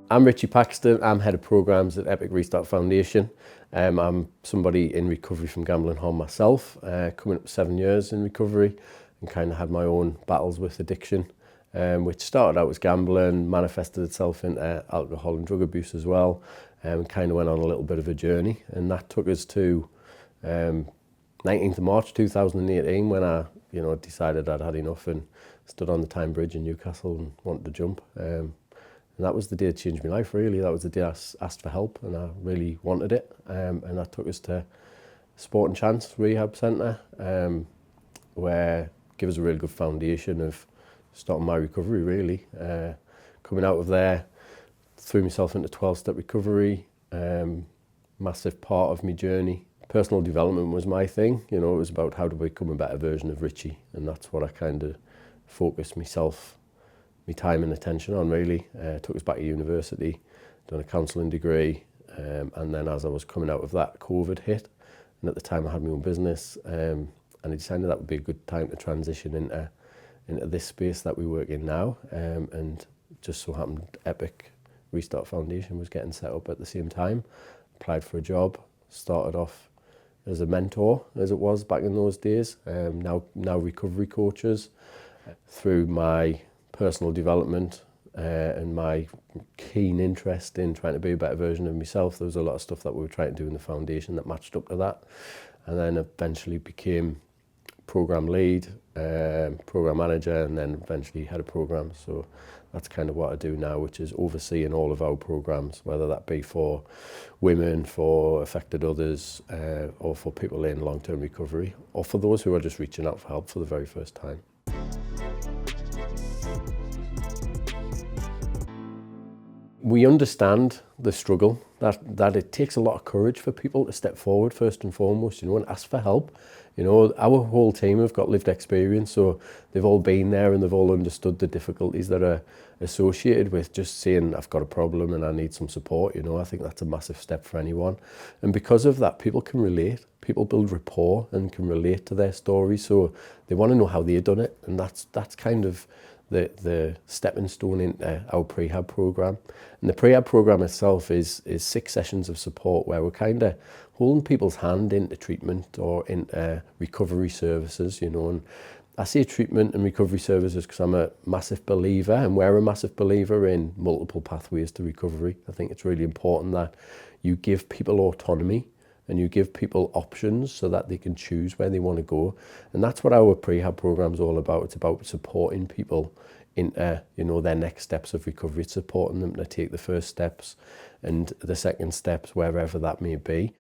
I'm Ritchie Paxton. I'm Head of Programmes at Epic Restart Foundation. I'm somebody in recovery from gambling harm myself, coming up 7 years in recovery, and kind of had my own battles with addiction, which started out as gambling, manifested itself into alcohol and drug abuse as well, and kind of went on a little bit of a journey. And that took us to 19th of March 2018 when I decided I'd had enough and stood on the Tyne Bridge in Newcastle and wanted to jump. And that was the day that changed my life, really. That was the day I asked for help and I really wanted it. And that took us to Sport and Chance Rehab Centre, where gave us a really good foundation of starting my recovery, really. Coming out of there, threw myself into 12-step recovery, massive part of my journey. Personal development was my thing, it was about how to become a better version of Ritchie, and that's what I kind of focused myself, my time and attention on, really. Took us back to university, done a counselling degree, and then as I was coming out of that, COVID hit, and at the time I had my own business, and I decided that would be a good time to transition into this space that we work in now, and just so happened Epic Restart Foundation was getting set up at the same time. Applied for a job, started off as a mentor, as it was back in those days, now recovery coaches. Through my personal development and my keen interest in trying to be a better version of myself, there was a lot of stuff that we were trying to do in the foundation that matched up to that, and then eventually became program lead, program manager, and then eventually head of program. So that's kind of what I do now, which is overseeing all of our programs, whether that be for women, for affected others, or for people in long-term recovery, or for those who are just reaching out for help for the very first time. We understand the struggle, that it takes a lot of courage for people to step forward first and foremost, and ask for help. Our whole team have got lived experience, so they've all been there and they've all understood the difficulties that are associated with just saying, I've got a problem and I need some support. I think that's a massive step for anyone. And because of that, people can relate. People build rapport and can relate to their stories, so they want to know how they've done it, and that's kind of the stepping stone into our prehab program. And the prehab program itself is 6 sessions of support where we're kind of holding people's hand into treatment or into recovery services, and I say treatment and recovery services because I'm a massive believer, and we're a massive believer in multiple pathways to recovery. I think it's really important that you give people autonomy and you give people options so that they can choose where they want to go. And that's what our prehab program is all about. It's about supporting people into their next steps of recovery. It's supporting them to take the first steps and the second steps, wherever that may be.